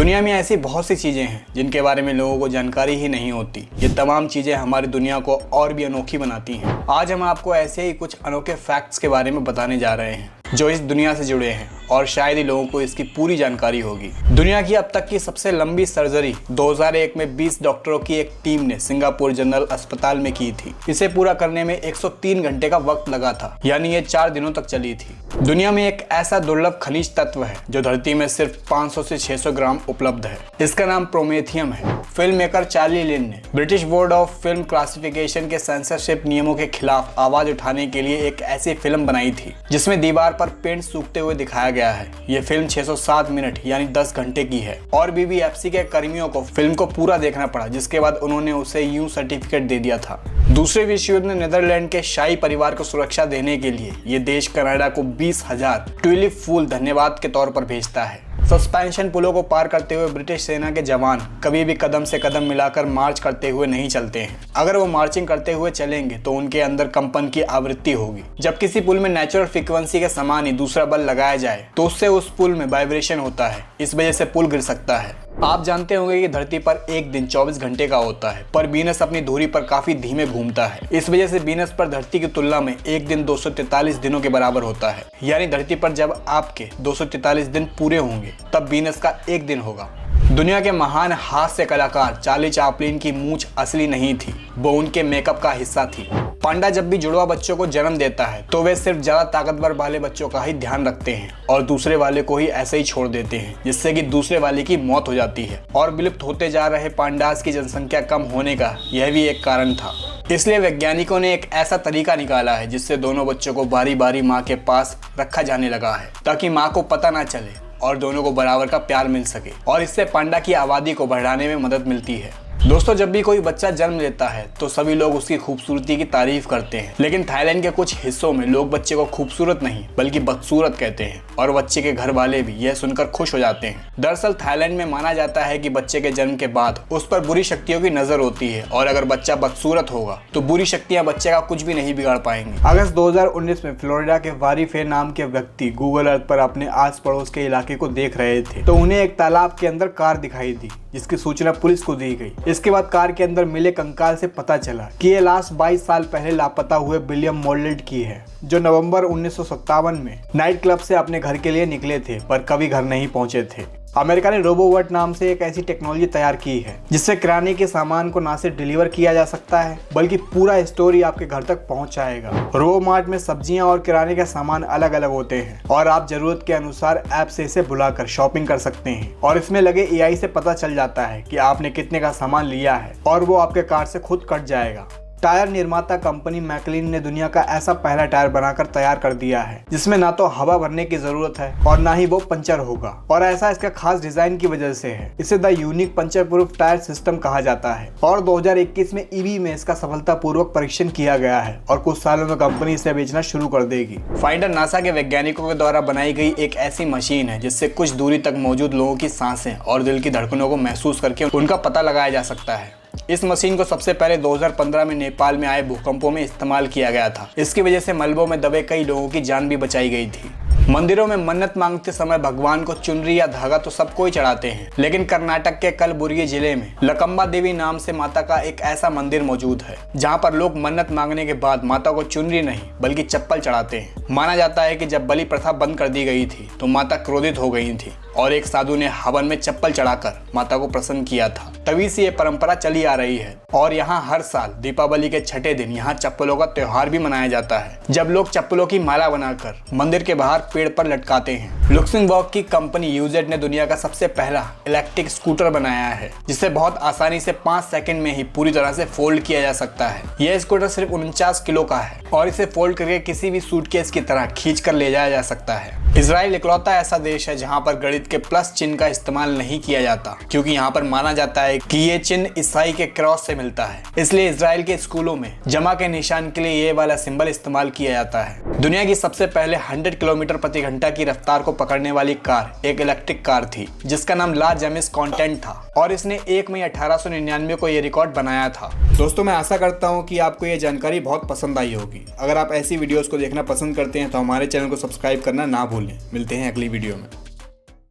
दुनिया में ऐसी बहुत सी चीज़ें हैं जिनके बारे में लोगों को जानकारी ही नहीं होती। ये तमाम चीज़ें हमारी दुनिया को और भी अनोखी बनाती हैं। आज हम आपको ऐसे ही कुछ अनोखे फैक्ट्स के बारे में बताने जा रहे हैं जो इस दुनिया से जुड़े हैं और शायद ही लोगों को इसकी पूरी जानकारी होगी। दुनिया की अब तक की सबसे लंबी सर्जरी 2001 में 20 डॉक्टरों की एक टीम ने सिंगापुर जनरल अस्पताल में की थी। इसे पूरा करने में 103 घंटे का वक्त लगा था, यानी ये 4 दिनों तक चली थी। दुनिया में एक ऐसा दुर्लभ खनिज तत्व है जो धरती में सिर्फ 500 से 600 ग्राम उपलब्ध है। इसका नाम प्रोमेथियम है। फिल्म मेकर चार्ली लिन ने British board of film classification के सेंसरशिप नियमों के खिलाफ आवाज उठाने के लिए एक ऐसी फिल्म बनाई थी जिसमें दीवार पर पेंट सूखते हुए दिखाया गया है। ये फिल्म 607 मिनट यानी 10 घंटे की है और बीबीएफसी के कर्मियों को फिल्म को पूरा देखना पड़ा, जिसके बाद उन्होंने उसे यूं सर्टिफिकेट दे दिया था। दूसरे विश्व युद्ध में नीदरलैंड के शाही परिवार को सुरक्षा देने के लिए ये देश कनाडा को 20,000 ट्यूलिप फूल धन्यवाद के तौर पर भेजता है। सस्पेंशन पुलों को पार करते हुए ब्रिटिश सेना के जवान कभी भी कदम से कदम मिलाकर मार्च करते हुए नहीं चलते हैं। अगर वो मार्चिंग करते हुए चलेंगे तो उनके अंदर कंपन की आवृत्ति होगी। जब किसी पुल में नेचुरल फ्रीक्वेंसी के समान ही दूसरा बल लगाया जाए तो उससे उस पुल में वाइब्रेशन होता है। इस वजह से पुल गिर सकता है। आप जानते होंगे कि धरती पर एक दिन 24 घंटे का होता है, पर वीनस अपनी धुरी पर काफी धीमे घूमता है। इस वजह से वीनस पर धरती की तुलना में एक दिन 243 दिनों के बराबर होता है। यानी धरती पर जब आपके 243 दिन पूरे होंगे तब वीनस का एक दिन होगा। दुनिया के महान हास्य कलाकार चार्ली चैपलिन की मूंछ असली नहीं थी, वो उनके मेकअप का हिस्सा थी। पांडा जब भी जुड़वा बच्चों को जन्म देता है तो वे सिर्फ ज्यादा ताकतवर वाले बच्चों का ही ध्यान रखते हैं और दूसरे वाले को ही ऐसे ही छोड़ देते हैं, जिससे कि दूसरे वाले की मौत हो जाती है। और विलुप्त होते जा रहे पांडास की जनसंख्या कम होने का यह भी एक कारण था। इसलिए वैज्ञानिकों ने एक ऐसा तरीका निकाला है जिससे दोनों बच्चों को बारी बारी माँ के पास रखा जाने लगा है, ताकि माँ को पता ना चले और दोनों को बराबर का प्यार मिल सके, और इससे पांडा की आबादी को बढ़ाने में मदद मिलती है। दोस्तों, जब भी कोई बच्चा जन्म लेता है तो सभी लोग उसकी खूबसूरती की तारीफ करते हैं, लेकिन थाईलैंड के कुछ हिस्सों में लोग बच्चे को खूबसूरत नहीं बल्कि बदसूरत कहते हैं और बच्चे के घर वाले भी यह सुनकर खुश हो जाते हैं। दरअसल थाईलैंड में माना जाता है कि बच्चे के जन्म के बाद उस पर बुरी शक्तियों की नजर होती है और अगर बच्चा बदसूरत होगा तो बुरी शक्तियां बच्चे का कुछ भी नहीं बिगाड़ पाएंगी। अगस्त 2019 में फ्लोरिडा के वारी फे नाम के व्यक्ति गूगल अर्थ पर अपने आस पड़ोस के इलाके को देख रहे थे तो उन्हें एक तालाब के अंदर कार दिखाई दी, जिसकी सूचना पुलिस को दी गई। इसके बाद कार के अंदर मिले कंकाल से पता चला कि ये लाश 22 साल पहले लापता हुए विलियम मोल्डेड की है, जो नवंबर 1957 में नाइट क्लब से अपने घर के लिए निकले थे पर कभी घर नहीं पहुंचे थे। अमेरिका ने रोबोवर्ट नाम से एक ऐसी टेक्नोलॉजी तैयार की है जिससे किराने के सामान को ना सिर्फ डिलीवर किया जा सकता है बल्कि पूरा स्टोर ही आपके घर तक पहुंच जाएगा। रोबोमार्ट में सब्जियां और किराने के सामान अलग अलग होते हैं और आप जरूरत के अनुसार ऐप से इसे बुलाकर शॉपिंग कर सकते हैं और इसमें लगे एआई से पता चल जाता है कि आपने कितने का सामान लिया है और वो आपके कार्ट से खुद कट जाएगा। टायर निर्माता कंपनी मैकलिन ने दुनिया का ऐसा पहला टायर बनाकर तैयार कर दिया है जिसमें ना तो हवा भरने की जरूरत है और ना ही वो पंचर होगा, और ऐसा इसका खास डिजाइन की वजह से है। इसे the unique puncture proof tier system कहा जाता है और 2021 में ईवी में इसका सफलतापूर्वक परीक्षण किया गया है और कुछ सालों में कंपनी इसे बेचना शुरू कर देगी। फाइंडर नासा के वैज्ञानिकों के द्वारा बनाई गई एक ऐसी मशीन है जिससे कुछ दूरी तक मौजूद लोगों की सांसें और दिल की धड़कनों को महसूस करके उनका पता लगाया जा सकता है। इस मशीन को सबसे पहले 2015 में नेपाल में आए भूकंपों में इस्तेमाल किया गया था। इसकी वजह से मलबों में दबे कई लोगों की जान भी बचाई गई थी। मंदिरों में मन्नत मांगते समय भगवान को चुनरी या धागा तो सबको ही चढ़ाते हैं, लेकिन कर्नाटक के कलबुर्गी जिले में लकम्बा देवी नाम से माता का एक ऐसा मंदिर मौजूद है जहां पर लोग मन्नत मांगने के बाद माता को चुनरी नहीं बल्कि चप्पल चढ़ाते हैं। माना जाता है कि जब बलि प्रथा बंद कर दी गई थी तो माता क्रोधित हो गई थी और एक साधु ने हवन में चप्पल चढ़ाकर माता को प्रसन्न किया था। तभी से ये परंपरा चली आ रही है और यहाँ हर साल दीपावली के छठे दिन यहाँ चप्पलों का त्योहार भी मनाया जाता है, जब लोग चप्पलों की माला बनाकर मंदिर के बाहर पेड़ पर लटकाते हैं। लुक्सेमबर्ग की कंपनी यूजेट ने दुनिया का सबसे पहला इलेक्ट्रिक स्कूटर बनाया है जिसे बहुत आसानी से 5 सेकंड में ही पूरी तरह से फोल्ड किया जा सकता है। यह स्कूटर सिर्फ 49 किलो का है और इसे फोल्ड करके किसी भी सूटकेस की तरह खींच कर ले जाया जा सकता है। इजराइल इकलौता ऐसा देश है जहाँ पर गणित के प्लस चिन्ह का इस्तेमाल नहीं किया जाता, क्योंकि यहाँ पर माना जाता है कि ये चिन्ह ईसाई के क्रॉस से मिलता है। इसलिए इजराइल के स्कूलों में जमा के निशान के लिए ये वाला सिंबल इस्तेमाल किया जाता है। दुनिया की सबसे पहले 100 किलोमीटर प्रति घंटा की रफ्तार को पकड़ने वाली कार एक इलेक्ट्रिक कार थी जिसका नाम ला जेमिस कॉन्टेंट था और इसने 1 मई 1899 को ये रिकॉर्ड बनाया था। दोस्तों, मैं आशा करता हूँ कि आपको ये जानकारी बहुत पसंद आई होगी। अगर आप ऐसी वीडियोस को देखना पसंद करते हैं तो हमारे चैनल को सब्सक्राइब करना ना भूलें। मिलते हैं अगली वीडियो में।